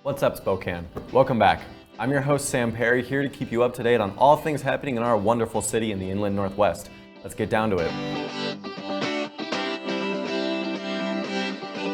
What's up, Spokane? Welcome back. I'm your host, Sam Perri, here to keep you up to date on all things happening in our wonderful city in the inland Northwest. Let's get down to it.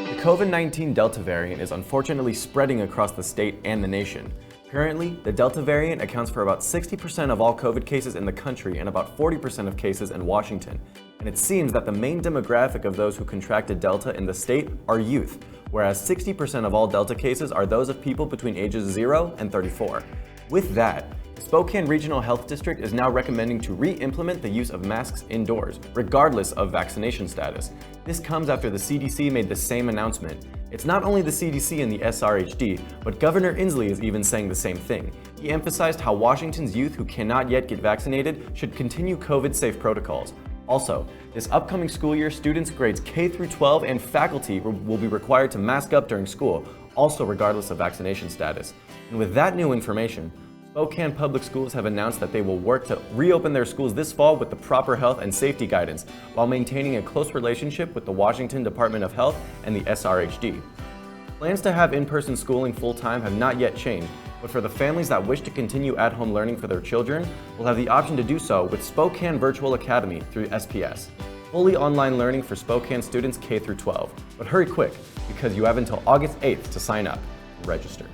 The COVID-19 Delta variant is unfortunately spreading across the state and the nation. Currently, the Delta variant accounts for about 60% of all COVID cases in the country and about 40% of cases in Washington. And it seems that the main demographic of those who contracted Delta in the state are youth, whereas 60% of all Delta cases are those of people between ages 0 and 34. With that, the Spokane Regional Health District is now recommending to re-implement the use of masks indoors, regardless of vaccination status. This comes after the CDC made the same announcement. It's not only the CDC and the SRHD, but Governor Inslee is even saying the same thing. He emphasized how Washington's youth who cannot yet get vaccinated should continue COVID-safe protocols. Also, this upcoming school year, students grades K through 12 and faculty will be required to mask up during school, also regardless of vaccination status. And with that new information, Spokane Public Schools have announced that they will work to reopen their schools this fall with the proper health and safety guidance, while maintaining a close relationship with the Washington Department of Health and the SRHD. Plans to have in-person schooling full-time have not yet changed, but for the families that wish to continue at-home learning for their children, will have the option to do so with Spokane Virtual Academy through SPS. Fully online learning for Spokane students K through 12. But hurry quick, because you have until August 8th to sign up and register.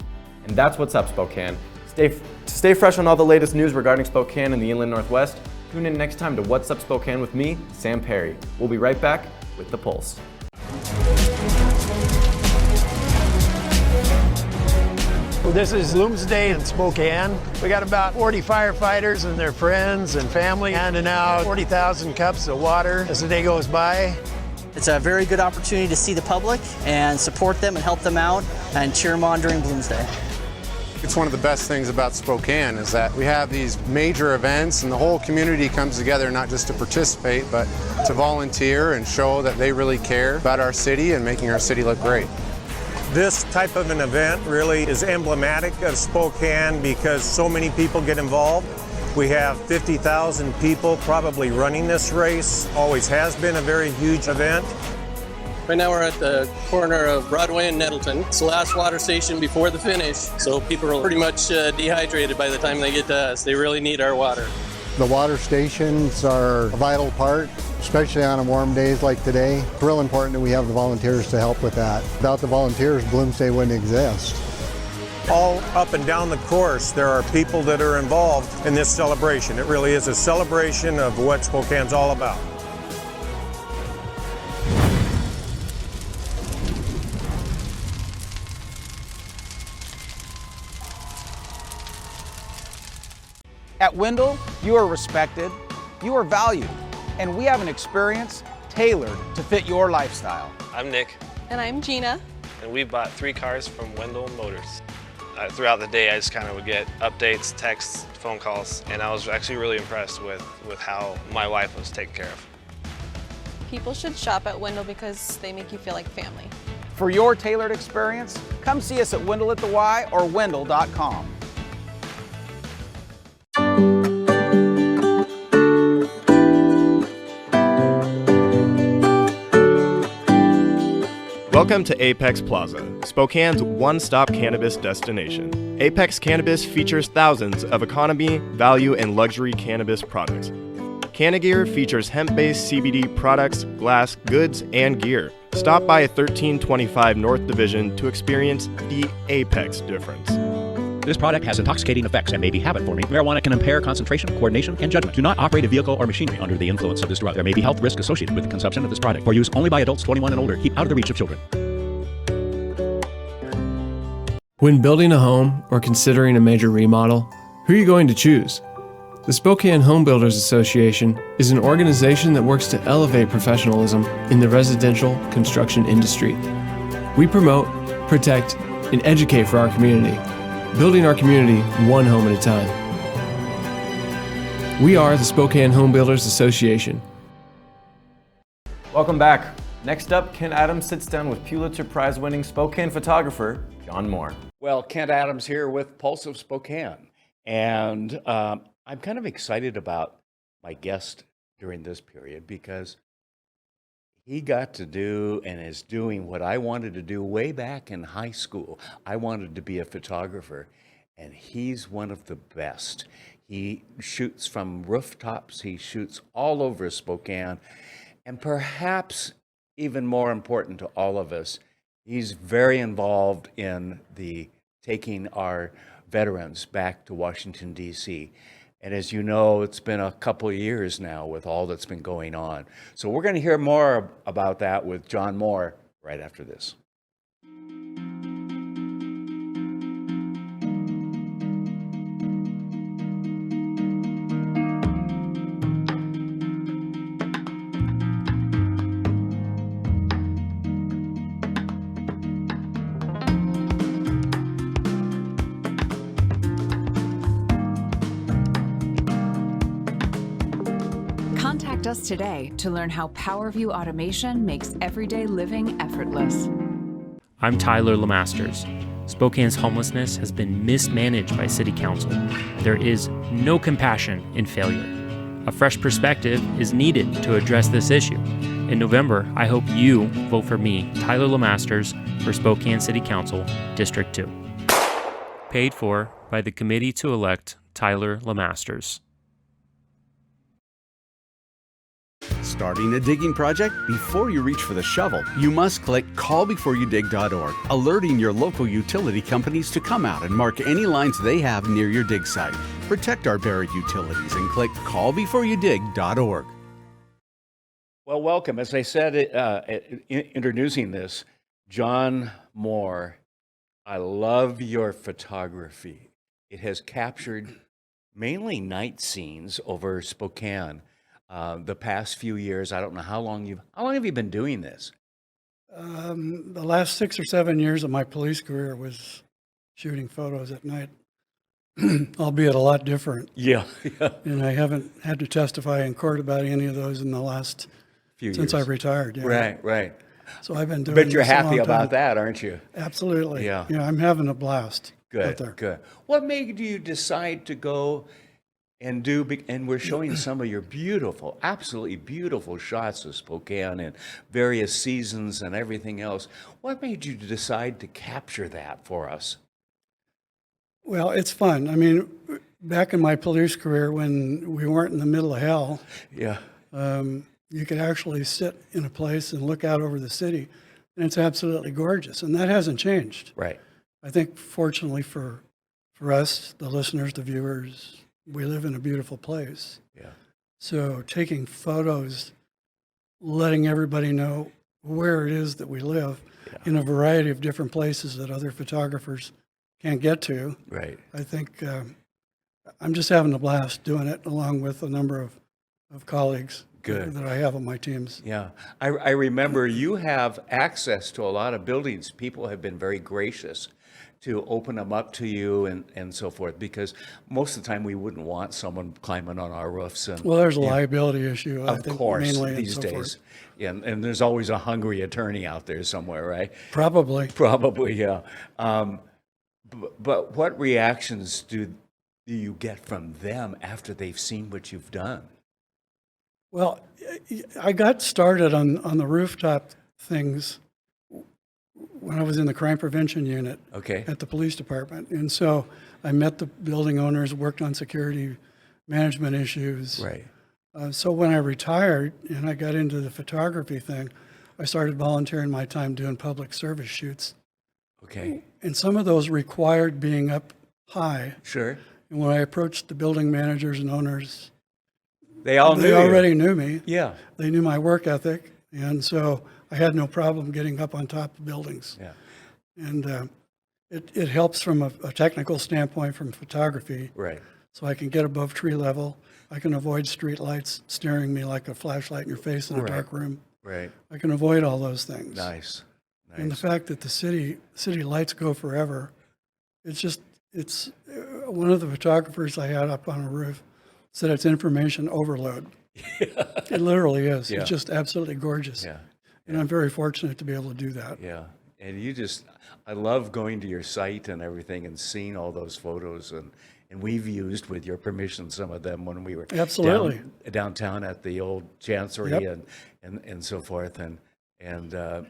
And that's what's up, Spokane. To stay fresh on all the latest news regarding Spokane and the inland Northwest, tune in next time to What's Up Spokane with me, Sam Perri. We'll be right back with the Pulse. This is Bloomsday in Spokane. We got about 40 firefighters and their friends and family handing out 40,000 cups of water as the day goes by. It's a very good opportunity to see the public and support them and help them out and cheer them on during Bloomsday. It's one of the best things about Spokane is that we have these major events and the whole community comes together not just to participate, but to volunteer and show that they really care about our city and making our city look great. This type of an event really is emblematic of Spokane because so many people get involved. We have 50,000 people probably running this race. Always has been a very huge event. Right now we're at the corner of Broadway and Nettleton. It's the last water station before the finish, so people are pretty much dehydrated by the time they get to us. They really need our water. The water stations are a vital part, especially on warm days like today. It's real important that we have the volunteers to help with that. Without the volunteers, Bloomsday wouldn't exist. All up and down the course, there are people that are involved in this celebration. It really is a celebration of what Spokane's all about. At Wendell, you are respected, you are valued, and we have an experience tailored to fit your lifestyle. I'm Nick. And I'm Gina. And we bought 3 cars from Wendell Motors. Throughout the day, I just kind of would get updates, texts, phone calls, and I was actually really impressed with how my wife was taken care of. People should shop at Wendell because they make you feel like family. For your tailored experience, come see us at Wendell at the Y or wendell.com. Welcome to Apex Plaza, Spokane's one-stop cannabis destination. Apex Cannabis features thousands of economy, value, and luxury cannabis products. Cannagear features hemp-based CBD products, glass, goods, and gear. Stop by 1325 North Division to experience the Apex difference. This product has intoxicating effects and may be habit-forming. Marijuana can impair concentration, coordination, and judgment. Do not operate a vehicle or machinery under the influence of this drug. There may be health risk associated with the consumption of this product. For use only by adults 21 and older. Keep out of the reach of children. When building a home or considering a major remodel, who are you going to choose? The Spokane Home Builders Association is an organization that works to elevate professionalism in the residential construction industry. We promote, protect, and educate for our community, building our community one home at a time. We are the Spokane Home Builders Association. Welcome back. Next up, Ken Adams sits down with Pulitzer Prize-winning Spokane photographer John Moore. Well, Kent Adams here with Pulse of Spokane. And I'm kind of excited about my guest during this period because he got to do and is doing what I wanted to do way back in high school. I wanted to be a photographer, and he's one of the best. He shoots from rooftops, he shoots all over Spokane, and perhaps even more important to all of us, he's very involved in the taking our veterans back to Washington, D.C. And as you know, it's been a couple of years now with all that's been going on. So we're going to hear more about that with John Moore right after this. Contact us today to learn how PowerView automation makes everyday living effortless. I'm Tyler Lemasters. Spokane's homelessness has been mismanaged by City Council. There is no compassion in failure. A fresh perspective is needed to address this issue. In November, I hope you vote for me, Tyler Lemasters, for Spokane City Council, District 2. Paid for by the committee to elect Tyler Lemasters. Starting a digging project? Before you reach for the shovel, you must click callbeforeyoudig.org, alerting your local utility companies to come out and mark any lines they have near your dig site. Protect our buried utilities and click callbeforeyoudig.org. Well, welcome. As I said, introducing this, John Moore, I love your photography. It has captured mainly night scenes over Spokane. The past few years, I don't know how long have you been doing this? The last 6 or 7 years of my police career was shooting photos at night, albeit a lot different. Yeah. And I haven't had to testify in court about any of those in the last few since years. I retired. Yeah. Right. So I've been doing. But you're this a happy long about time. that, aren't you? Absolutely. Yeah. I'm having a blast out there. Good. What made you decide to go and do, and we're showing some of your beautiful, absolutely beautiful shots of Spokane and various seasons and everything else. What made you decide to capture that for us? Well, it's fun. I mean, back in my police career when we weren't in the middle of hell, yeah, you could actually sit in a place and look out over the city, and it's absolutely gorgeous. And that hasn't changed. Right. I think fortunately for us, the listeners, the viewers, we live in a beautiful place. Yeah. So taking photos, letting everybody know where it is that we live in a variety of different places that other photographers can't get to. Right. I think I'm just having a blast doing it along with a number of colleagues that I have on my teams. Yeah. I remember you have access to a lot of buildings. People have been very gracious to open them up to you and so forth, because most of the time we wouldn't want someone climbing on our roofs. And well, there's a liability issue, I think, course, mainly these and so days. forth. Yeah, and there's always a hungry attorney out there somewhere, right? Probably, yeah. But what reactions do you get from them after they've seen what you've done? Well, I got started on the rooftop things when I was in the crime prevention unit at the police department. And so I met the building owners, worked on security management issues. Right. So when I retired and I got into the photography thing, I started volunteering my time doing public service shoots. Okay. And some of those required being up high. Sure. And when I approached the building managers and owners, they already knew me. Yeah. They knew my work ethic. And so I had no problem getting up on top of buildings. Yeah. And it helps from a technical standpoint from photography. Right. So I can get above tree level. I can avoid street lights staring me like a flashlight in your face in a dark room. Right. I can avoid all those things. Nice. And the fact that the city lights go forever, it's one of the photographers I had up on a roof said it's information overload. It literally is. Yeah. It's just absolutely gorgeous. Yeah. And I'm very fortunate to be able to do that. Yeah. And I love going to your site and everything and seeing all those photos And we've used, with your permission, some of them when we were Absolutely. downtown at the old Chancery Yep. and so forth. And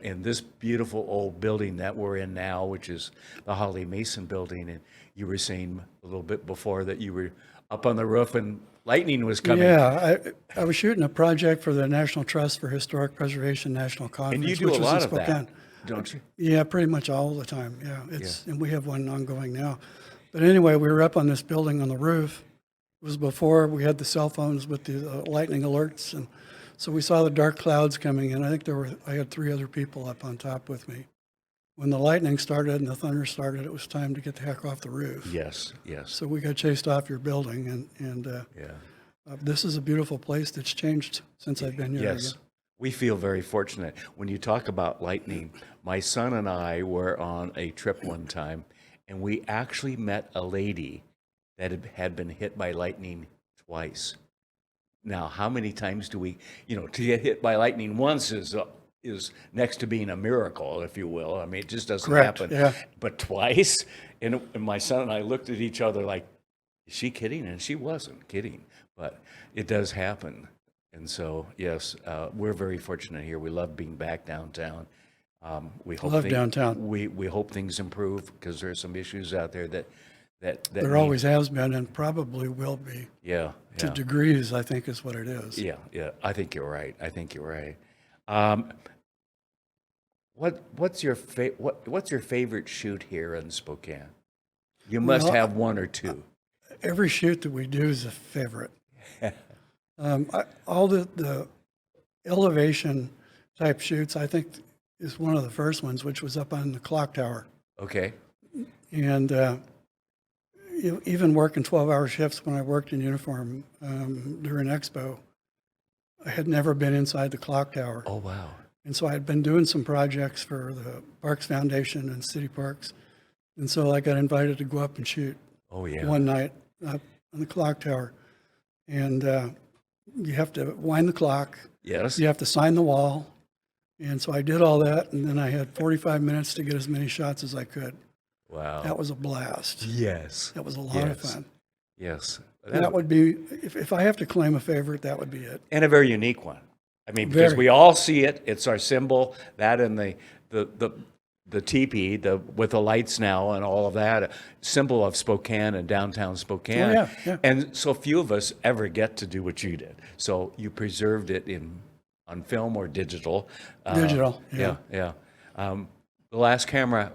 in this beautiful old building that we're in now, which is the Holly Mason building, and you were saying a little bit before that you were up on the roof and lightning was coming. Yeah, I was shooting a project for the National Trust for Historic Preservation National Conference. And you do which a was in lot of that, Spokane. don't you? Yeah, pretty much all the time. Yeah, and we have one ongoing now. But anyway, we were up on this building on the roof. It was before we had the cell phones with the lightning alerts, and so we saw the dark clouds coming in. I think I had 3 other people up on top with me. When the lightning started and the thunder started, it was time to get the heck off the roof. Yes, yes. So we got chased off your building, and this is a beautiful place that's changed since I've been here. Yes, again. we feel very fortunate. When you talk about lightning, my son and I were on a trip one time, and we actually met a lady that had been hit by lightning twice. Now, how many times do we, to get hit by lightning once is next to being a miracle, if you will. I mean, it just doesn't Correct, happen. yeah. But twice, and my son and I looked at each other like, is she kidding? And she wasn't kidding, but it does happen. And so, yes, we're very fortunate here. We love being back downtown. We hope Love downtown. We hope things improve, because there are some issues out there that There always has been and probably will be. Yeah, To yeah. degrees, I think is what it is. Yeah, yeah. I think you're right. What's your favorite shoot here in Spokane? You must have one or two. Every shoot that we do is a favorite. All the elevation type shoots, I think, is one of the first ones, which was up on the clock tower. Okay. And even working 12-hour shifts when I worked in uniform during Expo, I had never been inside the clock tower. Oh, wow. And so I had been doing some projects for the Parks Foundation and City Parks. And so I got invited to go up and shoot one night up on the clock tower. And you have to wind the clock. Yes. You have to sign the wall. And so I did all that, and then I had 45 minutes to get as many shots as I could. Wow. That was a blast. Yes. That was a lot of fun. Yes. That would be, if I have to claim a favorite, that would be it. And a very unique one. I mean, because we all see it. It's our symbol, that and the teepee, with the lights now and all of that, a symbol of Spokane and downtown Spokane. Oh, yeah, yeah. And so few of us ever get to do what you did. So you preserved it on film or digital. Digital, yeah. Yeah. The last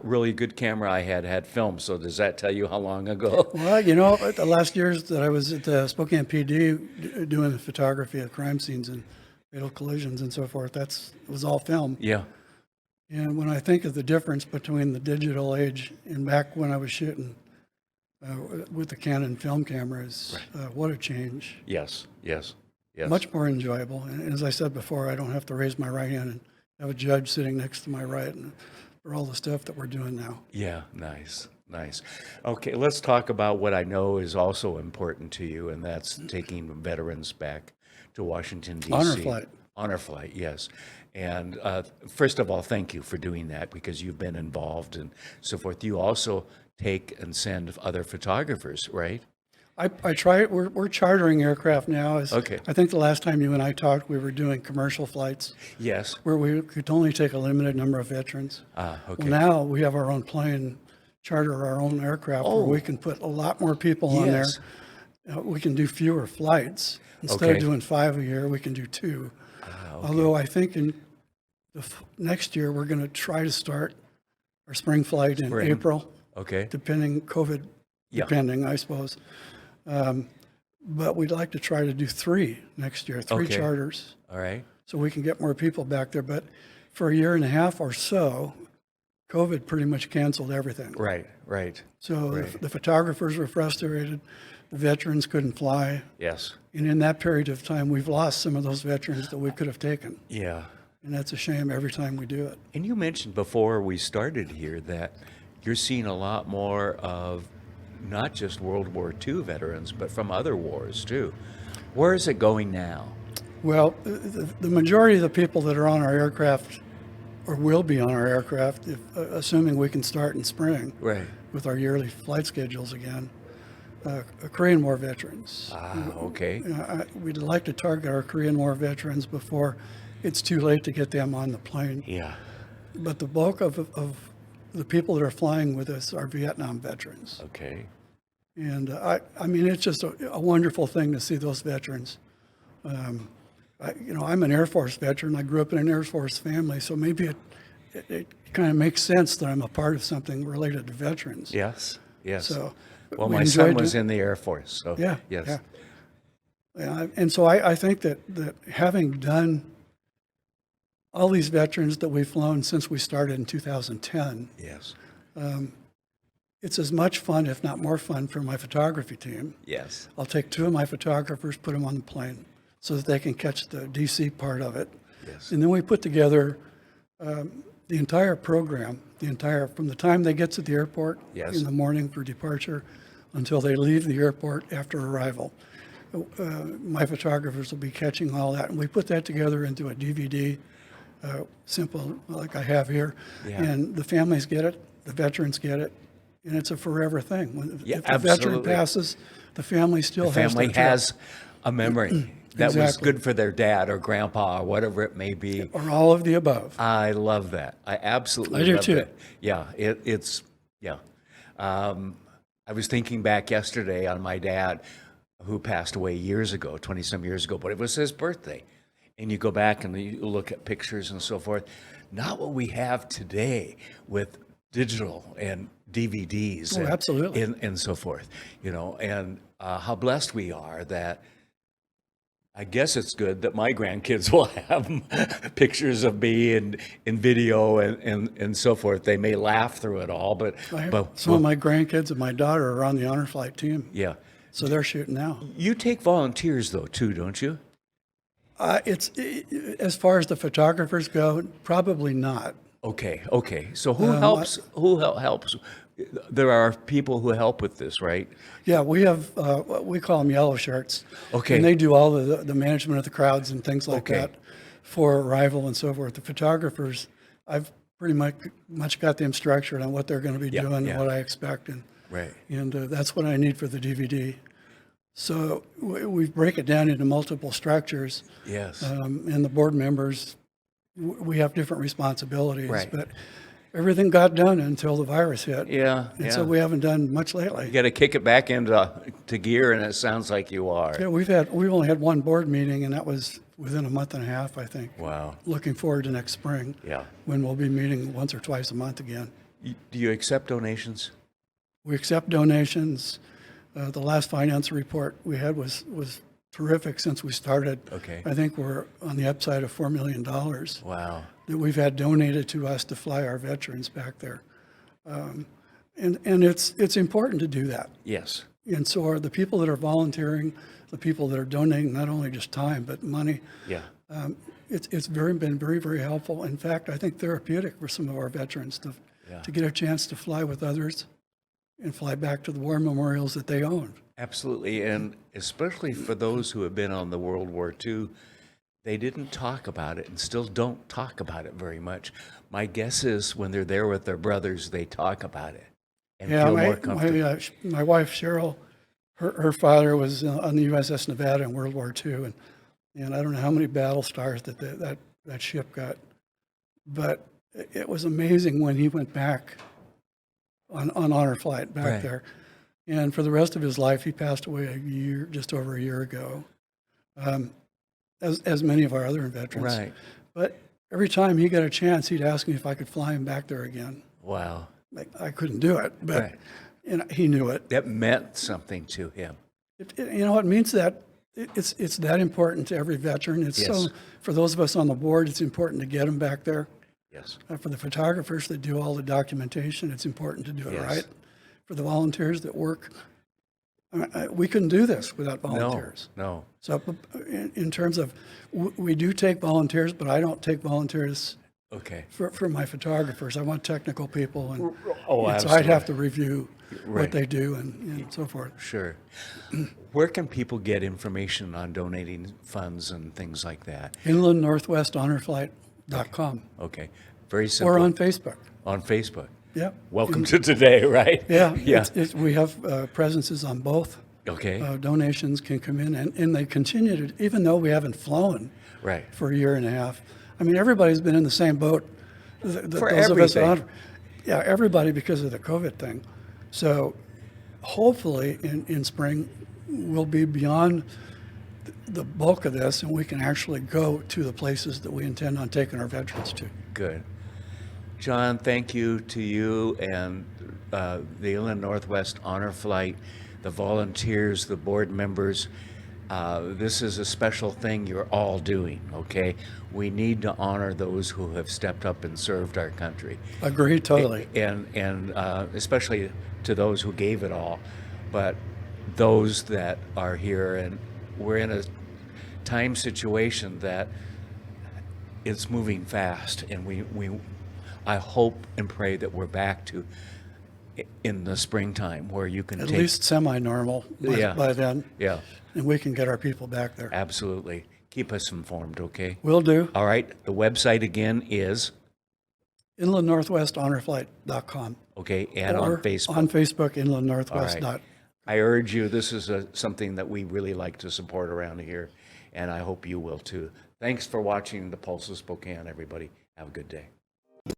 really good camera I had film. So does that tell you how long ago? Well, the last years that I was at the Spokane PD doing the photography of crime scenes and fatal collisions and so forth, it was all film. Yeah. And when I think of the difference between the digital age and back when I was shooting with the Canon film cameras, what a change. Yes. Much more enjoyable. And as I said before, I don't have to raise my right hand and have a judge sitting next to my right for all the stuff that we're doing now. Yeah, nice. Okay, let's talk about what I know is also important to you, and that's taking veterans back to Washington, D.C. Honor flight. Honor flight, yes. And first of all, thank you for doing that, because you've been involved and so forth. You also take and send other photographers, right? I try it. We're chartering aircraft now. Okay. I think the last time you and I talked, we were doing commercial flights. Yes. Where we could only take a limited number of veterans. Okay. Well, now we have our own plane, charter our own aircraft, where we can put a lot more people on there. We can do fewer flights. Instead of doing 5 a year, we can do 2. Although I think in next year, we're going to try to start our spring flight in April. Okay. COVID depending, I suppose. But we'd like to try to do 3 next year, 3 charters. All right. So we can get more people back there. But for a year and a half or so, COVID pretty much canceled everything. Right. So the photographers were frustrated. The veterans couldn't fly. Yes. And in that period of time, we've lost some of those veterans that we could have taken. Yeah. And that's a shame every time we do it. And you mentioned before we started here that you're seeing a lot more of not just World War II veterans, but from other wars too. Where is it going now? Well, the majority of the people that are on our aircraft, or will be on our aircraft, assuming we can start in spring with our yearly flight schedules again, Korean War veterans. Okay. We'd like to target our Korean War veterans before it's too late to get them on the plane. Yeah. But the bulk of the people that are flying with us are Vietnam veterans. Okay. And I mean, it's just a wonderful thing to see those veterans. I'm an Air Force veteran. I grew up in an Air Force family, so maybe it kind of makes sense that I'm a part of something related to veterans. Yes. Yes. So, well, my son was in the Air Force, so yeah. yes. Yeah. And so I think that having done all these veterans that we've flown since we started in 2010, yes, it's as much fun, if not more fun, for my photography team. Yes. I'll take 2 of my photographers, put them on the plane so that they can catch the DC part of it. Yes. And then we put together the entire program, from the time they get to the airport in the morning for departure until they leave the airport after arrival. My photographers will be catching all that. And we put that together into a DVD, simple like I have here. Yeah. And the families get it, the veterans get it, and it's a forever thing. If the veteran passes, the family still has a memory that was good for their dad or grandpa or whatever it may be. Or all of the above. I love that. I absolutely do love too. That. Yeah, it's. I was thinking back yesterday on my dad, who passed away years ago, 20-some years ago, but it was his birthday. And you go back and you look at pictures and so forth. Not what we have today with digital and DVDs absolutely. And so forth, and how blessed we are that I guess it's good that my grandkids will have pictures of me in video and so forth. They may laugh through it all, but some of my grandkids and my daughter are on the honor flight team. Yeah. So they're shooting now. You take volunteers though too, don't you? It's as far as the photographers go, probably not. Okay. So who helps? Who helps? There are people who help with this, right? Yeah, we have, we call them yellow shirts. Okay. And they do all the management of the crowds and things like that for arrival and so forth. The photographers, I've pretty much got them structured on what they're going to be doing and what I expect. And that's what I need for the DVD. So we break it down into multiple structures. Yes. And the board members, we have different responsibilities. But everything got done until the virus hit. And so we haven't done much lately. You got to kick it back into gear, and it sounds like you are. Yeah, we've only had one board meeting, and that was within a month and a half, I think. Wow. Looking forward to next spring. Yeah. When we'll be meeting once or twice a month again. Do you accept donations? We accept donations. The last finance report we had was terrific since we started. Okay. I think we're on the upside of $4 million. Wow. That we've had donated to us to fly our veterans back there. And it's important to do that. Yes. And so are the people that are volunteering, the people that are donating not only just time but money. Yeah. It's been very, very helpful. In fact, I think therapeutic for some of our veterans to get a chance to fly with others and fly back to the war memorials that they own. Absolutely, and especially for those who have been on the World War II, they didn't talk about it and still don't talk about it very much. My guess is when they're there with their brothers, they talk about it and feel more comfortable. My wife, Cheryl, her father was on the USS Nevada in World War II, and I don't know how many battle stars that ship got, but it was amazing when he went back on honor flight back there. And for the rest of his life, he passed away just over a year ago, as many of our other veterans. Right. But every time he got a chance, he'd ask me if I could fly him back there again. Wow. I couldn't do it, but he knew it. That meant something to him. It means that it's that important to every veteran. It's so, for those of us on the board, it's important to get them back there. Yes. For the photographers that do all the documentation, it's important to do it right. For the volunteers that work, we couldn't do this without volunteers. No. So in terms of, we do take volunteers, but I don't take volunteers for my photographers. I want technical people, and so I'd have to review what they do and so forth. Sure. Where can people get information on donating funds and things like that? InlandNorthwestHonorFlight.com. Okay. Very simple. Or on Facebook. On Facebook. Yeah. Welcome to today, right? Yeah. Yeah. We have presences on both. Okay. Donations can come in, and they continue to, even though we haven't flown Right. for a year and a half. I mean, everybody's been in the same boat. For those of us everything. yeah, everybody, because of the COVID thing. So hopefully in spring, we'll be beyond the bulk of this, and we can actually go to the places that we intend on taking our veterans to. Good. John, thank you to you and the Inland Northwest Honor Flight, the volunteers, the board members. This is a special thing you're all doing, okay? We need to honor those who have stepped up and served our country. Agree, totally. And especially to those who gave it all, but those that are here, and we're in a time situation that it's moving fast, and I hope and pray that we're back to in the springtime where you can at least semi-normal by then. Yeah. And we can get our people back there. Absolutely. Keep us informed, okay? Will do. All right. The website again is? InlandNorthwestHonorFlight.com. Okay. And on Facebook? On Facebook, Inland Northwest. All right. I urge you, this is something that we really like to support around here, and I hope you will too. Thanks for watching the Pulse of Spokane, everybody. Have a good day.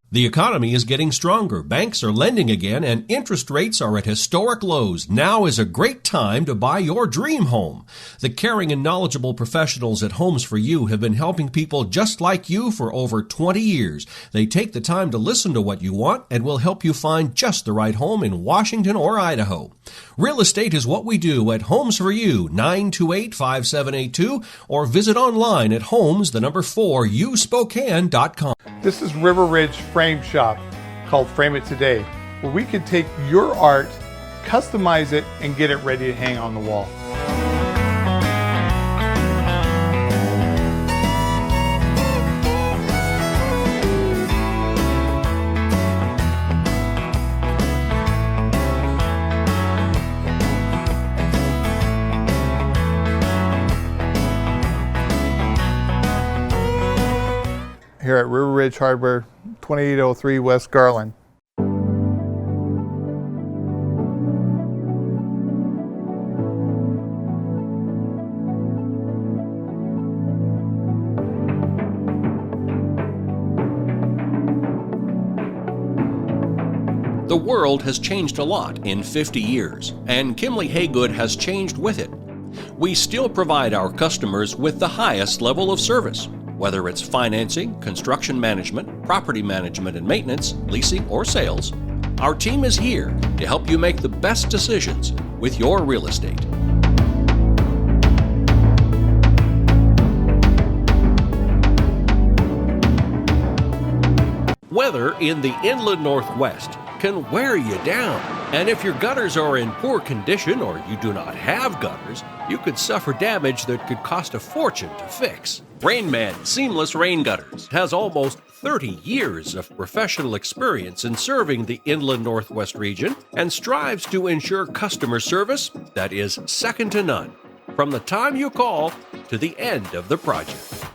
The economy is getting stronger, banks are lending again, and interest rates are at historic lows. Now is a great time to buy your dream home. The caring and knowledgeable professionals at Homes for You have been helping people just like you for over 20 years. They take the time to listen to what you want and will help you find just the right home in Washington or Idaho. Real estate is what we do at Homes for You, 928-5782, or visit online at homes4uspokane.com. This is River Ridge Frame Shop, called Frame It Today, where we can take your art, customize it, and get it ready to hang on the wall. Here at River Ridge Hardware, 2803 West Garland. The world has changed a lot in 50 years, and Kimley Haygood has changed with it. We still provide our customers with the highest level of service, whether it's financing, construction management, property management and maintenance, leasing, or sales. Our team is here to help you make the best decisions with your real estate. Weather in the Inland Northwest can wear you down. And if your gutters are in poor condition or you do not have gutters, you could suffer damage that could cost a fortune to fix. Rainman Seamless Rain Gutters has almost 30 years of professional experience in serving the Inland Northwest region and strives to ensure customer service that is second to none, from the time you call to the end of the project.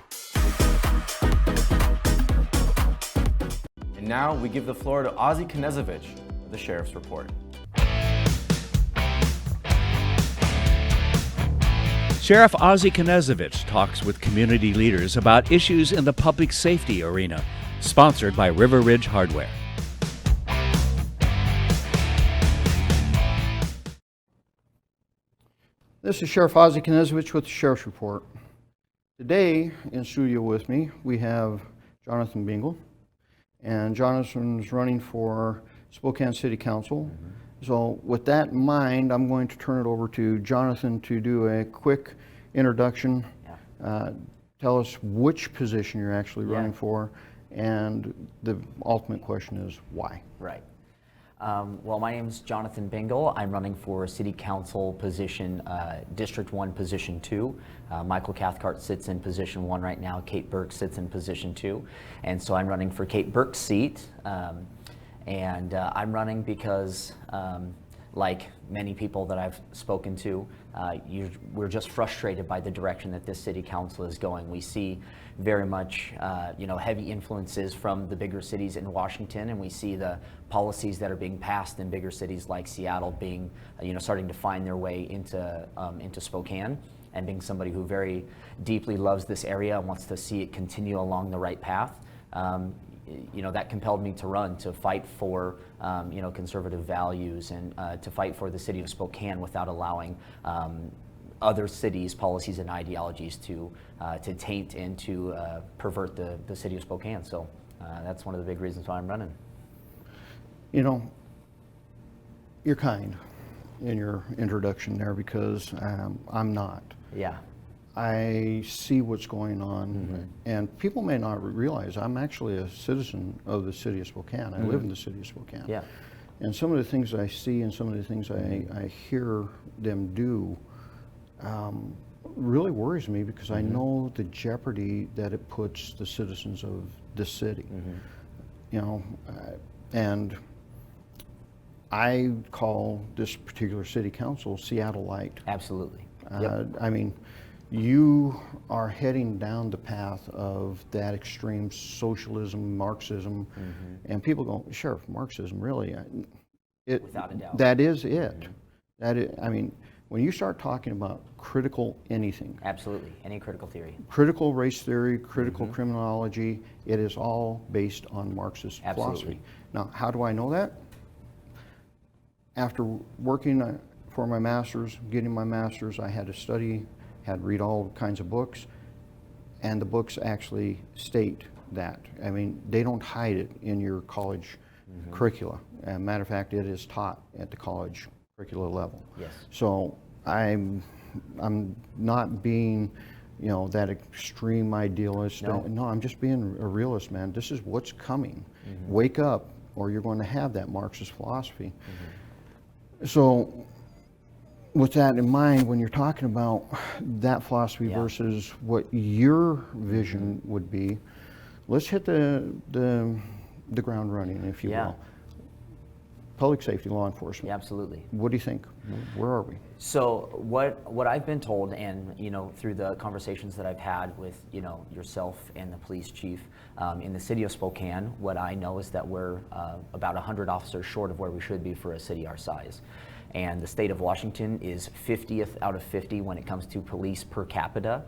And now we give the floor to Ozzie Knezovich with the Sheriff's Report. Sheriff Ozzie Knezovich talks with community leaders about issues in the public safety arena, sponsored by River Ridge Hardware. This is Sheriff Ozzie Knezovich with the Sheriff's Report. Today in studio with me we have Jonathan Bingle, and Jonathan's running for Spokane City Council. So with that in mind, I'm going to turn it over to Jonathan to do a quick introduction. Tell us which position you're actually running for, and the ultimate question is why. Right. Well, my name is Jonathan Bingle. I'm running for City Council position, District 1, Position 2. Michael Cathcart sits in Position 1 right now. Kate Burke sits in Position 2. And so I'm running for Kate Burke's seat. And I'm running because like many people that I've spoken to, we're just frustrated by the direction that this city council is going. We see very much, heavy influences from the bigger cities in Washington, and we see the policies that are being passed in bigger cities like Seattle being, starting to find their way into Spokane. And being somebody who very deeply loves this area and wants to see it continue along the right path, that compelled me to run, to fight for conservative values, and to fight for the city of Spokane without allowing other cities' policies and ideologies to taint and to pervert the city of Spokane. So that's one of the big reasons why I'm running. You're kind in your introduction there, because I'm not. Yeah. I see what's going on, and people may not realize I'm actually a citizen of the city of Spokane. I live in the city of Spokane. Yeah. And some of the things I see and some of the things I hear them do really worries me, because I know the jeopardy that it puts the citizens of this city. And I call this particular city council Seattle Light. Absolutely. I mean, you are heading down the path of that extreme socialism, Marxism, and people go, Sheriff, Marxism, really? Without a doubt. That is it. I mean, when you start talking about critical anything. Absolutely, any critical theory. Critical race theory, critical criminology, it is all based on Marxist philosophy. Now, how do I know that? After working for my master's, getting my master's, I had to study, had to read all kinds of books, and the books actually state that. I mean, they don't hide it in your college curricula. As a matter of fact, it is taught at the college curricula level. Yes. So I'm not being, that extreme idealist. No, I'm just being a realist, man. This is what's coming. Wake up, or you're going to have that Marxist philosophy. So with that in mind, when you're talking about that philosophy versus what your vision would be, let's hit the ground running, if you will. Public safety, law enforcement. Yeah, absolutely. What do you think? Where are we? So what I've been told, and through the conversations that I've had with yourself and the police chief in the city of Spokane, what I know is that we're about 100 officers short of where we should be for a city our size. And the state of Washington is 50th out of 50 when it comes to police per capita.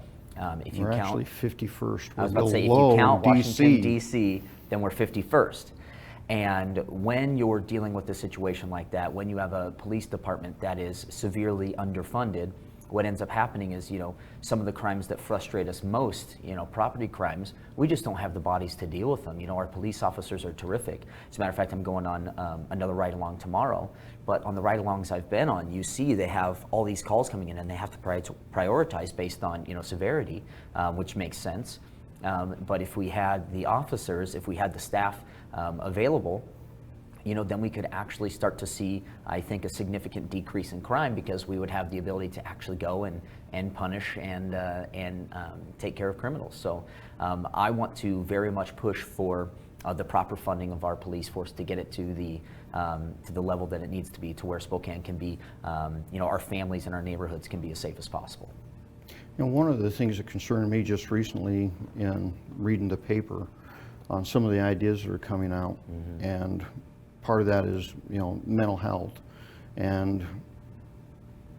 If you we're count, actually 51st. I was about to say, if you count Washington, D.C., then we're 51st. And when you're dealing with a situation like that, when you have a police department that is severely underfunded, what ends up happening is, some of the crimes that frustrate us most, property crimes, we just don't have the bodies to deal with them. Our police officers are terrific. As a matter of fact, I'm going on another ride-along tomorrow, but on the ride-alongs I've been on, you see they have all these calls coming in, and they have to prioritize based on, severity, which makes sense. But if we had the officers, if we had the staff available, then we could actually start to see, I think, a significant decrease in crime, because we would have the ability to actually go and punish and take care of criminals. So I want to very much push for the proper funding of our police force to get it to the level that it needs to be, to where Spokane can be, our families and our neighborhoods can be as safe as possible. One of the things that concerned me just recently in reading the paper on some of the ideas that are coming out, and part of that is, mental health. And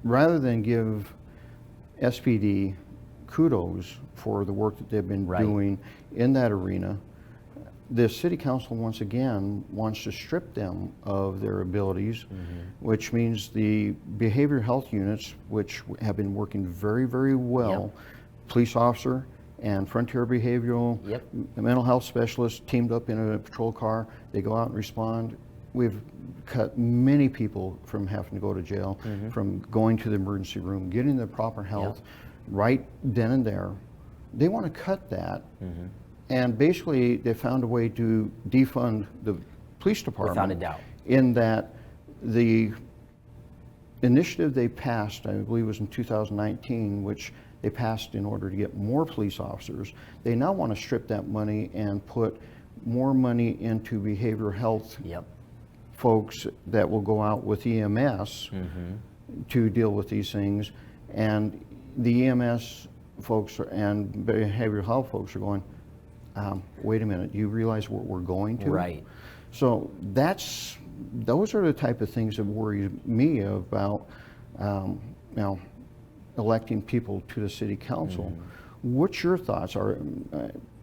rather than give SPD kudos for the work that they've been doing in that arena, the city council once again wants to strip them of their abilities, which means the behavioral health units, which have been working very, very well, police officer and frontier behavioral mental health specialists teamed up in a patrol car. They go out and respond. We've cut many people from having to go to jail, from going to the emergency room, getting the proper health right then and there. They want to cut that. And basically, they found a way to defund the police department. Without a doubt. In that the initiative they passed, I believe it was in 2019, which they passed in order to get more police officers. They now want to strip that money and put more money into behavioral health folks that will go out with EMS to deal with these things, and the EMS folks and behavioral health folks are going, wait a minute, you realize what we're going to? Right. So those are the type of things that worry me about electing people to the city council. What's your thoughts? Are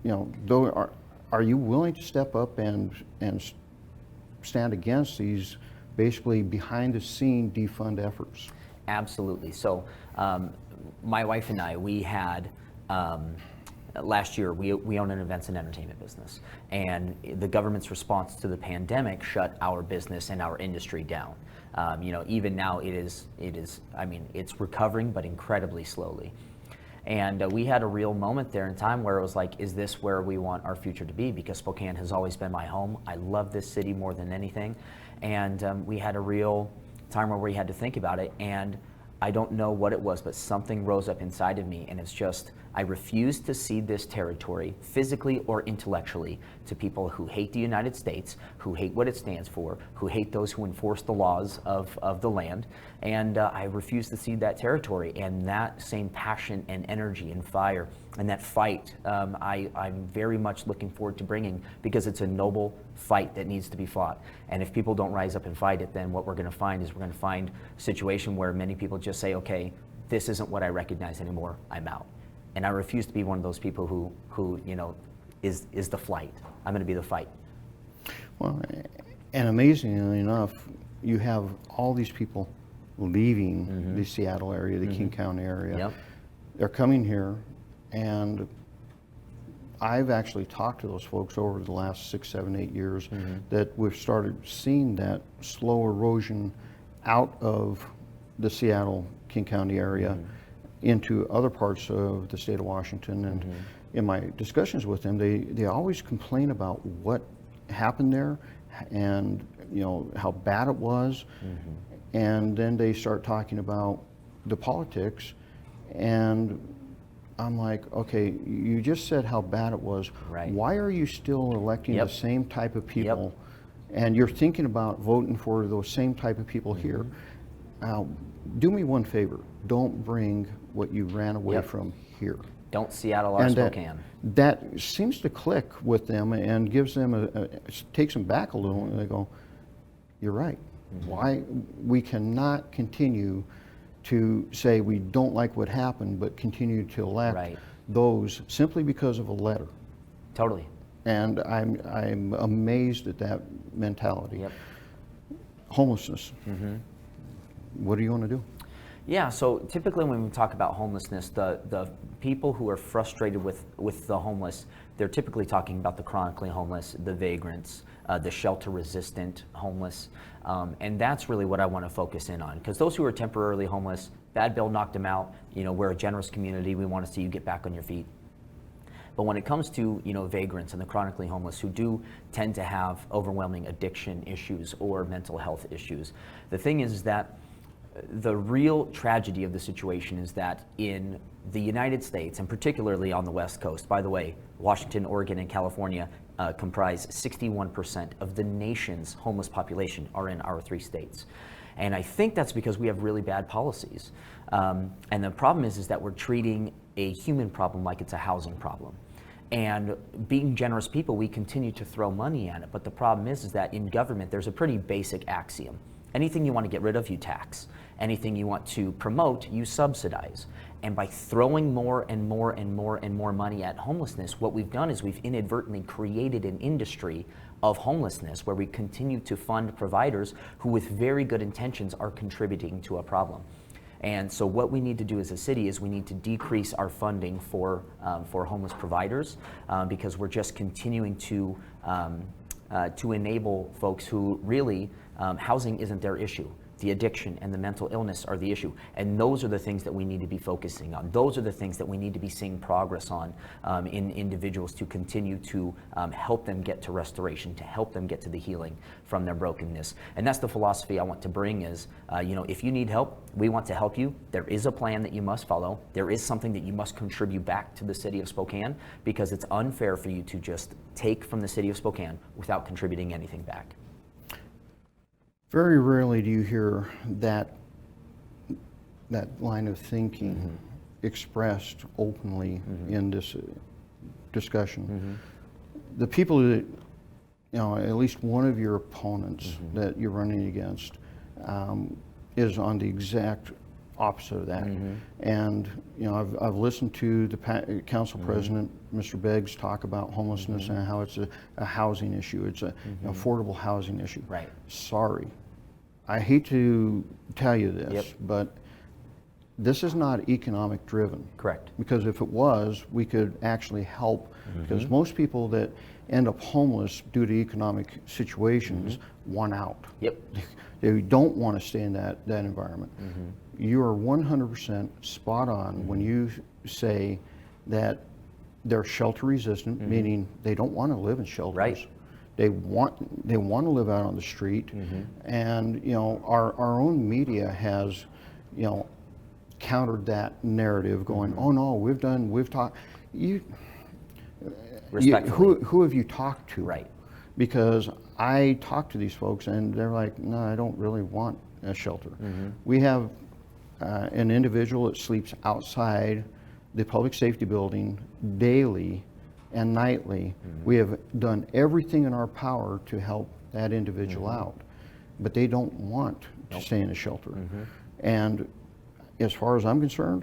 you willing to step up and stand against these basically behind the scene defund efforts? Absolutely. So my wife and I, we had last year, we own an events and entertainment business, and the government's response to the pandemic shut our business and our industry down. Even now it is, I mean, it's recovering, but incredibly slowly. And we had a real moment there in time where it was like, is this where we want our future to be? Because Spokane has always been my home. I love this city more than anything. And we had a real time where we had to think about it. And I don't know what it was, but something rose up inside of me, and it's just, I refuse to cede this territory, physically or intellectually, to people who hate the United States, who hate what it stands for, who hate those who enforce the laws of the land, and I refuse to cede that territory. And that same passion and energy and fire and that fight, I'm very much looking forward to bringing, because it's a noble fight that needs to be fought. And if people don't rise up and fight it, then what we're going to find is we're going to find a situation where many people just say, okay, this isn't what I recognize anymore, I'm out. And I refuse to be one of those people who is the flight. I'm going to be the fight. Well, and amazingly enough, you have all these people leaving the Seattle area, the King County area. Yep. They're coming here, and I've actually talked to those folks over the last 6, 7, 8 years that we've started seeing that slow erosion out of the Seattle, King County area into other parts of the state of Washington. And in my discussions with them, they always complain about what happened there and how bad it was. And then they start talking about the politics, and I'm like, okay, you just said how bad it was. Right. Why are you still electing the same type of people? And you're thinking about voting for those same type of people here. Do me one favor. Don't bring what you ran away from here. Don't Seattle our Spokane. That seems to click with them and gives them takes them back a little, and they go, you're right. Why we cannot continue to say we don't like what happened, but continue to elect those simply because of a letter. Totally. And I'm amazed at that mentality. Homelessness. What do you want to do? Yeah, so typically when we talk about homelessness, the people who are frustrated with the homeless, they're typically talking about the chronically homeless, the vagrants, the shelter-resistant homeless, and that's really what I want to focus in on. Because those who are temporarily homeless, bad bill knocked them out. We're a generous community. We want to see you get back on your feet. But when it comes to vagrants and the chronically homeless, who do tend to have overwhelming addiction issues or mental health issues, the thing is that the real tragedy of the situation is that in the United States, and particularly on the West Coast, by the way, Washington, Oregon, and California comprise 61% of the nation's homeless population are in our 3 states. And I think that's because we have really bad policies. And the problem is that we're treating a human problem like it's a housing problem. And being generous people, we continue to throw money at it. But the problem is that in government, there's a pretty basic axiom. Anything you want to get rid of, you tax. Anything you want to promote, you subsidize. And by throwing more and more and more and more money at homelessness, what we've done is we've inadvertently created an industry of homelessness where we continue to fund providers who with very good intentions are contributing to a problem. And so what we need to do as a city is we need to decrease our funding for homeless providers because we're just continuing to enable folks who really housing isn't their issue. The addiction and the mental illness are the issue. And those are the things that we need to be focusing on. Those are the things that we need to be seeing progress on in individuals to continue to help them get to restoration, to help them get to the healing from their brokenness. And that's the philosophy I want to bring is, if you need help, we want to help you. There is a plan that you must follow. There is something that you must contribute back to the city of Spokane because it's unfair for you to just take from the city of Spokane without contributing anything back. Very rarely do you hear that line of thinking expressed openly in this discussion. The people that, at least one of your opponents that you're running against is on the exact opposite of that. And I've listened to the council president, Mr. Beggs, talk about homelessness and how it's a housing issue. It's an affordable housing issue. Right. Sorry, I hate to tell you this, but this is not economic driven. Correct. Because if it was, we could actually help. Because most people that end up homeless due to economic situations want out. Yep. They don't want to stay in that environment. You are 100% spot on when you say that they're shelter resistant, meaning they don't want to live in shelters. Right. They want to live out on the street. And our own media has countered that narrative, going, oh no, we've talked. Who have you talked to? Right. Because I talk to these folks and they're like, no, I don't really want a shelter. We have an individual that sleeps outside the public safety building daily and nightly. We have done everything in our power to help that individual out, but they don't want to stay in a shelter. And as far as I'm concerned,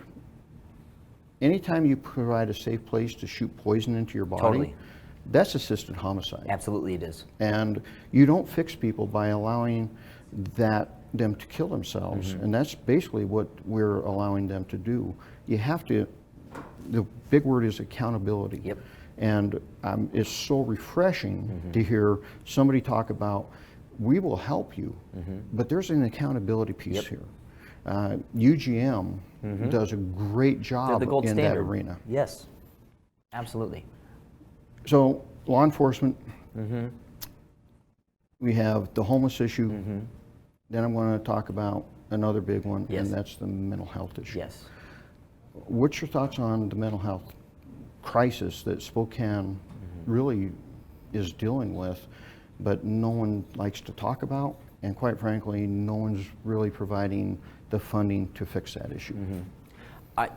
anytime you provide a safe place to shoot poison into your body, that's assisted homicide. Absolutely it is. And you don't fix people by allowing them to kill themselves, and that's basically what we're allowing them to do. You have to, the big word is accountability. Yep. And it's so refreshing to hear somebody talk about, we will help you, but there's an accountability piece here. UGM does a great job in that arena. Yes, absolutely. So law enforcement, we have the homeless issue. Then I'm going to talk about another big one, and that's the mental health issue. Yes. What's your thoughts on the mental health crisis that Spokane really is dealing with, but no one likes to talk about, and quite frankly, no one's really providing the funding to fix that issue?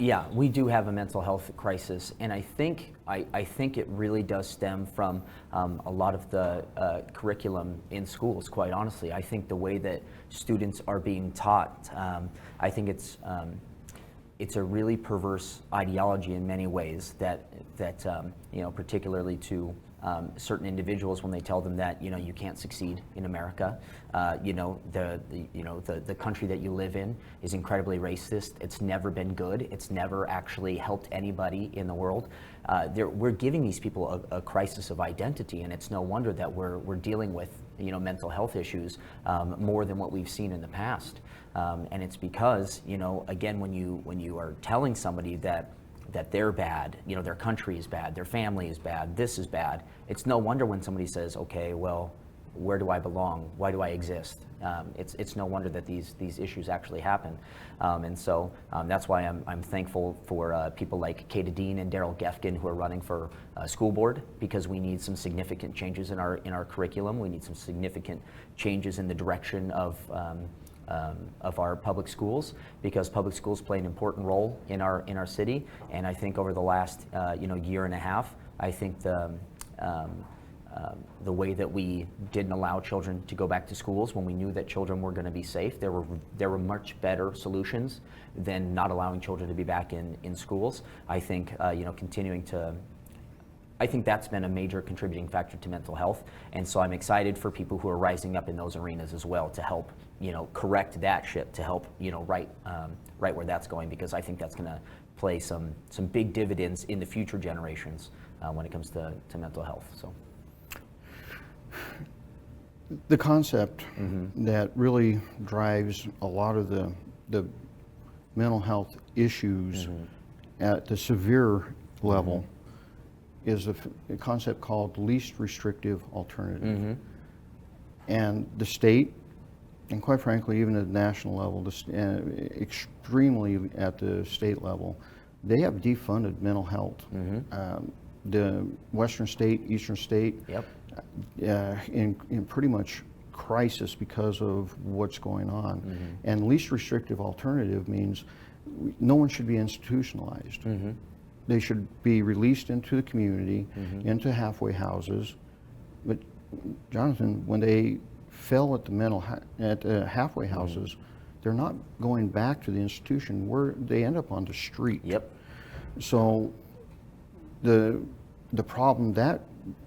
Yeah, we do have a mental health crisis, and I think it really does stem from a lot of the curriculum in schools. Quite honestly, I think the way that students are being taught, I think it's a really perverse ideology in many ways. That particularly to certain individuals, when they tell them that you can't succeed in America, the country that you live in is incredibly racist. It's never been good. It's never actually helped anybody in the world. We're giving these people a crisis of identity, and it's no wonder that we're dealing with mental health issues more than what we've seen in the past. And it's because again, when you are telling somebody that they're bad, their country is bad, their family is bad, this is bad, it's no wonder when somebody says, okay, well, where do I belong? Why do I exist? It's no wonder that these issues actually happen. And so that's why I'm thankful for people like Kata Dean and Daryl Gefkin, who are running for school board, because we need some significant changes in our curriculum. We need some significant changes in the direction of our public schools, because public schools play an important role in our city. And I think over the last year and a half, I think the way that we didn't allow children to go back to schools when we knew that children were going to be safe, there were much better solutions than not allowing children to be back in schools. I think I think that's been a major contributing factor to mental health, and so I'm excited for people who are rising up in those arenas as well to help correct that ship, to help right where that's going, because I think that's going to play some big dividends in the future generations when it comes to mental health. So the concept that really drives a lot of the mental health issues at the severe level is a concept called least restrictive alternative. And the state, and quite frankly, even at the national level, extremely at the state level, they have defunded mental health. The Western state, Eastern state, in pretty much crisis because of what's going on. Mm-hmm. And least restrictive alternative means no one should be institutionalized. Mm-hmm. They should be released into the community, Mhm. into halfway houses. But Jonathan, when they fell at the halfway houses, they're not going back to the institution. Where they end up on the street. Yep. So the problem that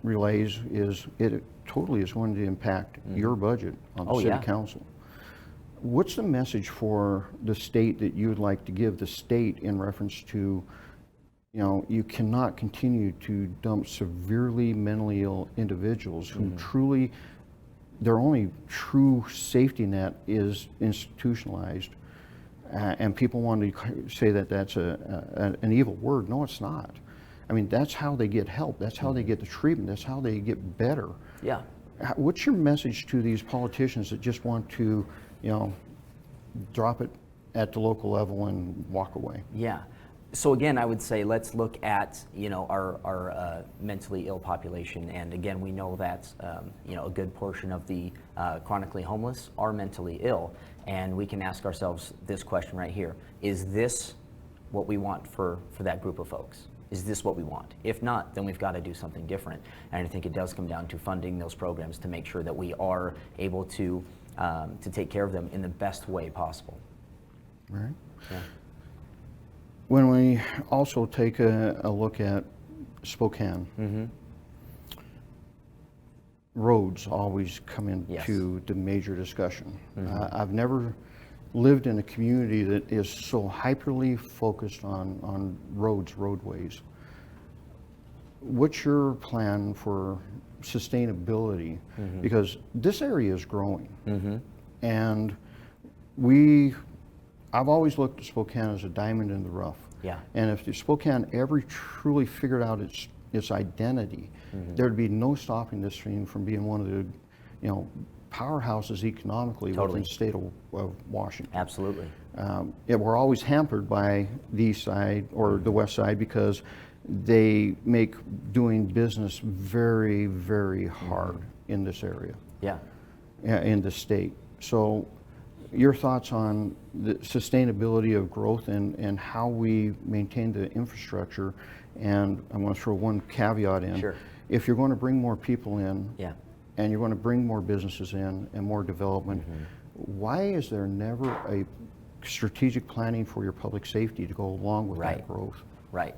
relays is it totally is going to impact your budget on the city council. What's the message for the state that you would like to give the state in reference to, you cannot continue to dump severely mentally ill individuals who truly, their only true safety net is institutionalized, and people want to say that that's an evil word. No, it's not. I mean, that's how they get help. That's how they get the treatment. That's how they get better. Yeah. What's your message to these politicians that just want to, drop it at the local level and walk away? Yeah. So again, I would say let's look at our mentally ill population, and again, we know that a good portion of the chronically homeless are mentally ill, and we can ask ourselves this question right here: is this what we want for that group of folks? Is this what we want? If not, then we've got to do something different. And I think it does come down to funding those programs to make sure that we are able to take care of them in the best way possible. All right. Yeah. When we also take a look at Spokane, roads always come into the major discussion. I've never lived in a community that is so hyperly focused on roadways. What's your plan for sustainability? Because this area is growing, and I've always looked at Spokane as a diamond in the rough. Yeah. And if Spokane ever truly figured out its identity, there'd be no stopping this stream from being one of the, powerhouses economically within the state of Washington. Absolutely. We're always hampered by the east side or the west side because they make doing business very, very hard in this area. Yeah. In the state. So your thoughts on the sustainability of growth and how we maintain the infrastructure. And I want to throw one caveat in. Sure. If you're going to bring more people in, yeah, and you're going to bring more businesses in and more development, why is there never a strategic planning for your public safety to go along with that growth? Right.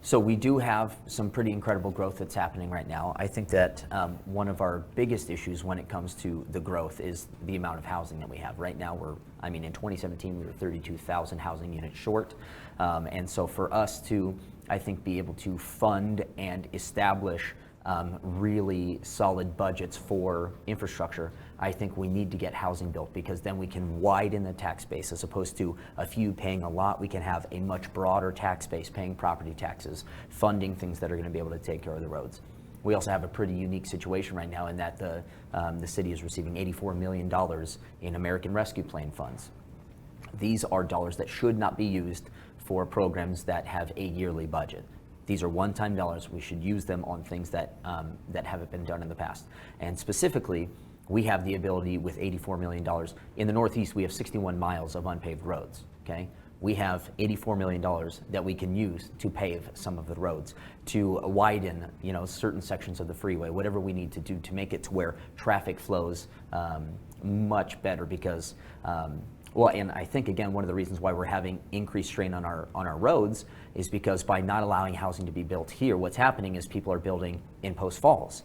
So we do have some pretty incredible growth that's happening right now. I think that one of our biggest issues when it comes to the growth is the amount of housing that we have. Right now in 2017 we were 32,000 housing units short. And so for us to, I think, be able to fund and establish really solid budgets for infrastructure, I think we need to get housing built, because then we can widen the tax base. As opposed to a few paying a lot, we can have a much broader tax base paying property taxes, funding things that are going to be able to take care of the roads. We also have a pretty unique situation right now in that the city is receiving $84 million in American Rescue Plan funds. These are dollars that should not be used for programs that have a yearly budget. These are one-time dollars. We should use them on things that haven't been done in the past. And specifically, we have the ability with $84 million. In the Northeast, we have 61 miles of unpaved roads, okay? We have $84 million that we can use to pave some of the roads, to widen, certain sections of the freeway, whatever we need to do to make it to where traffic flows much better, because and I think, again, one of the reasons why we're having increased strain on our roads is because by not allowing housing to be built here, what's happening is people are building in Post Falls.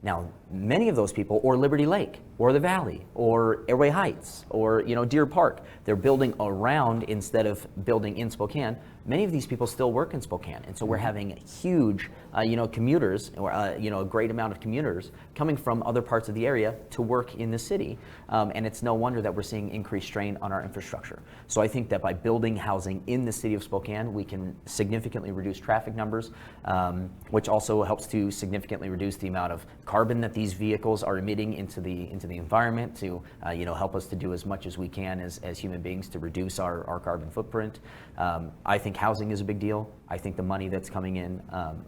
Now, many of those people, or Liberty Lake, or the Valley, or Airway Heights, or Deer Park, they're building around instead of building in Spokane. Many of these people still work in Spokane, and so we're having huge, commuters, or a great amount of commuters coming from other parts of the area to work in the city, and it's no wonder that we're seeing increased strain on our infrastructure. So I think that by building housing in the city of Spokane, we can significantly reduce traffic numbers, which also helps to significantly reduce the amount of carbon that these vehicles are emitting into the environment, to help us to do as much as we can as human beings to reduce our carbon footprint. I think housing is a big deal. I think the money that's coming in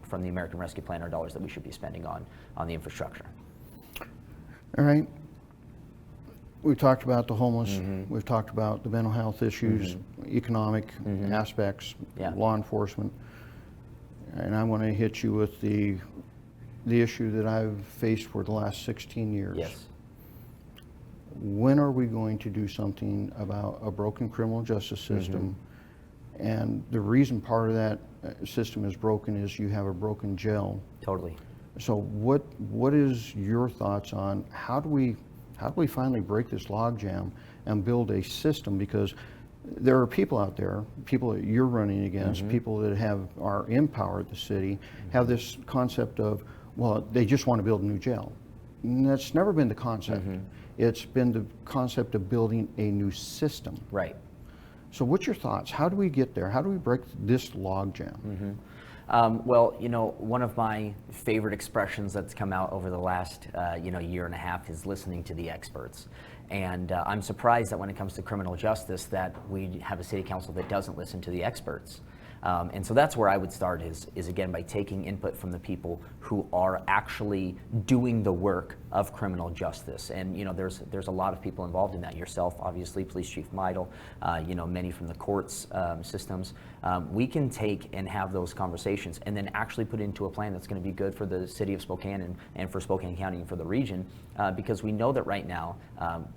from the American Rescue Plan are dollars that we should be spending on the infrastructure. All right. We've talked about the homeless. We've talked about the mental health issues, economic aspects, law enforcement. And I want to hit you with the issue that I've faced for the last 16 years. Yes. When are we going to do something about a broken criminal justice system? And the reason part of that system is broken is you have a broken jail. Totally. So what is your thoughts on how do we finally break this logjam and build a system? Because there are people out there, people that you're running against, people that are in power at the city, have this concept of, well, they just want to build a new jail. And that's never been the concept. It's been the concept of building a new system. Right. So what's your thoughts? How do we get there? How do we break this logjam? Well, you know, one of my favorite expressions that's come out over the last, year and a half is listening to the experts. And I'm surprised that when it comes to criminal justice that we have a city council that doesn't listen to the experts. And so that's where I would start is again by taking input from the people who are actually doing the work of criminal justice. And you know, there's a lot of people involved in that. Yourself, obviously, Police Chief Meidel, many from the courts systems. We can take and have those conversations and then actually put into a plan that's going to be good for the city of Spokane and for Spokane County and for the region, because we know that right now,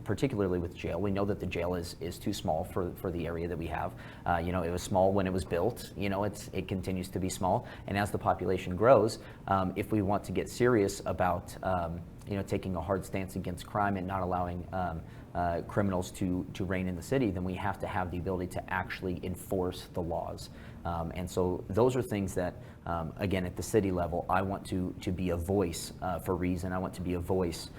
particularly with jail, we know that the jail is too small for the area that we have. It was small when it was built. It continues to be small, and as the population grows, if we want to get serious about taking a hard stance against crime and not allowing criminals to reign in the city, then we have to have the ability to actually enforce the laws. And so those are things that, again, at the city level, I want to be a voice for reason. I want to be a voice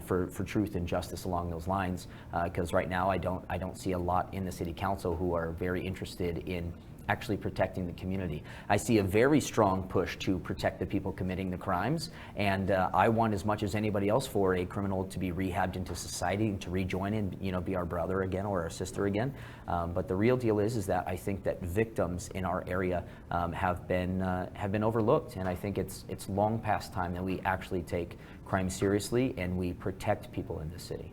for truth and justice along those lines, because right now I don't see a lot in the city council who are very interested in actually protecting the community. I see a very strong push to protect the people committing the crimes, and I want as much as anybody else for a criminal to be rehabbed into society and to rejoin and be our brother again or our sister again. But the real deal is that I think that victims in our area have been overlooked, and I think it's long past time that we actually take crime seriously and we protect people in this city.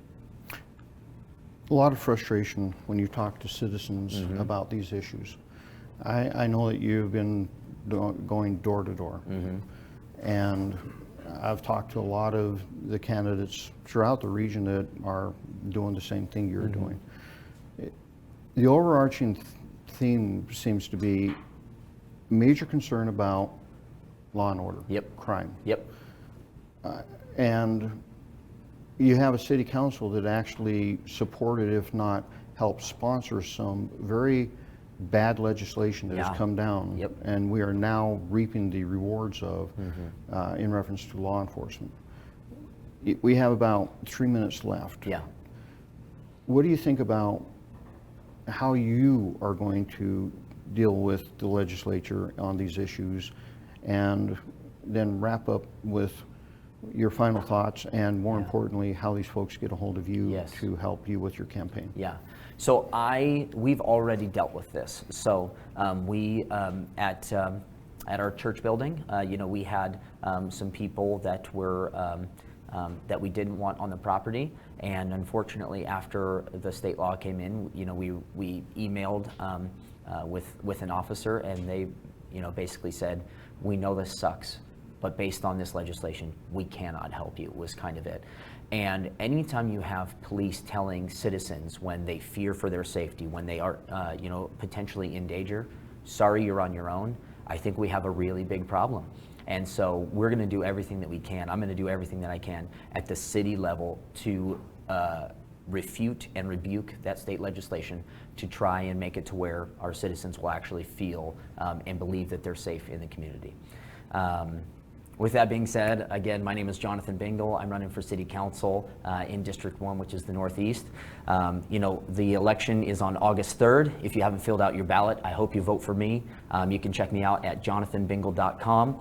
A lot of frustration when you talk to citizens about these issues. I know that you've been going door to door, and I've talked to a lot of the candidates throughout the region that are doing the same thing you're doing. The overarching theme seems to be major concern about law and order, crime. And you have a city council that actually supported, if not helped sponsor, some very bad legislation that has come down, and we are now reaping the rewards of in reference to law enforcement. We have about 3 minutes left. What do you think about how you are going to deal with the legislature on these issues, and then wrap up with your final thoughts and, more importantly, how these folks get a hold of you to help you with your campaign? So we've already dealt with this. So we at our church building, we had some people that were that we didn't want on the property, and unfortunately, after the state law came in, we emailed with an officer, and they basically said, we know this sucks, but based on this legislation, we cannot help you, was kind of it. And anytime you have police telling citizens when they fear for their safety, when they are, potentially in danger, sorry, you're on your own, I think we have a really big problem. And so we're going to do everything that we can. I'm going to do everything that I can at the city level to refute and rebuke that state legislation, to try and make it to where our citizens will actually feel and believe that they're safe in the community. With that being said, again, my name is Jonathan Bingle. I'm running for City Council in District 1, which is the Northeast. The election is on August 3rd. If you haven't filled out your ballot, I hope you vote for me. You can check me out at jonathanbingle.com.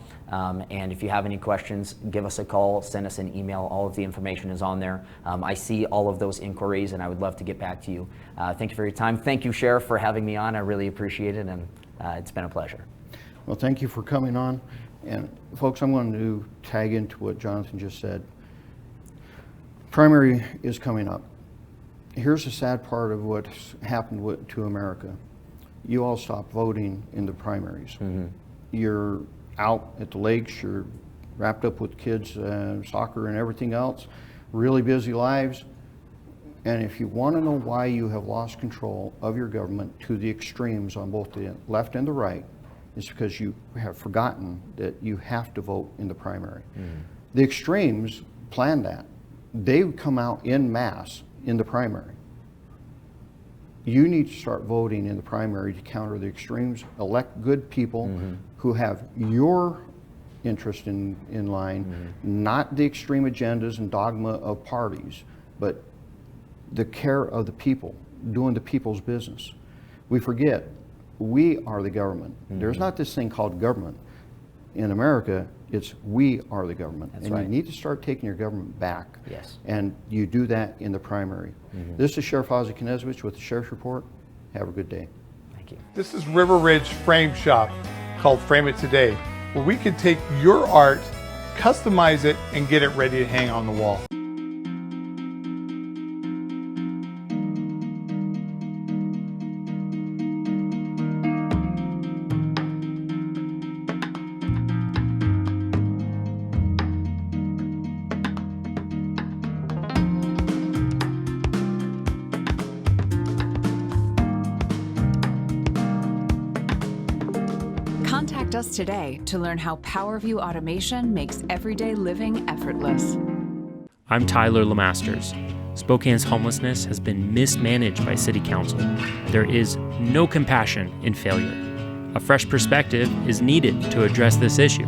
And if you have any questions, give us a call, send us an email. All of the information is on there. I see all of those inquiries, and I would love to get back to you. Thank you for your time. Thank you, Sheriff, for having me on. I really appreciate it, and it's been a pleasure. Well, thank you for coming on. And folks, I'm going to tag into what Jonathan just said. Primary is coming up. Here's the sad part of what's happened to America. You all stopped voting in the primaries. You're out at the lakes, you're wrapped up with kids, soccer and everything else, really busy lives. And if you want to know why you have lost control of your government to the extremes on both the left and the right, it's because you have forgotten that you have to vote in the primary. The extremes planned that. They come out en masse in the primary. You need to start voting in the primary to counter the extremes, elect good people who have your interest in line, not the extreme agendas and dogma of parties, but the care of the people, doing the people's business. We forget, we are the government. There's not this thing called government. In America, it's we are the government. That's and right. you need to start taking your government back. Yes. And you do that in the primary. This is Sheriff Ozzie with the Sheriff's Report. Have a good day. Thank you. This is River Ridge Frame Shop, called Frame It Today, where we can take your art, customize it, and get it ready to hang on the wall. Contact us today to learn how PowerView automation makes everyday living effortless. I'm Tyler Lemasters. Spokane's homelessness has been mismanaged by City Council. There is no compassion in failure. A fresh perspective is needed to address this issue.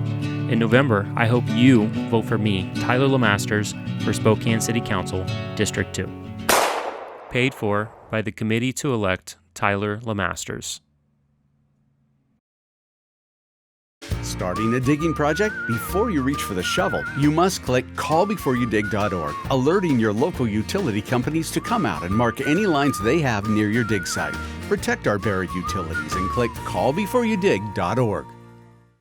In November, I hope you vote for me, Tyler Lemasters, for Spokane City Council, District 2. Paid for by the committee to elect Tyler Lemasters. Starting a digging project? Before you reach for the shovel, you must click callbeforeyoudig.org, alerting your local utility companies to come out and mark any lines they have near your dig site. Protect our buried utilities and click callbeforeyoudig.org.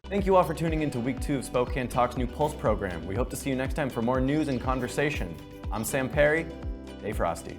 Thank you all for tuning in to Week 2 of Spokane Talk's new Pulse program. We hope to see you next time for more news and conversation. I'm Sam Perri. Stay frosty.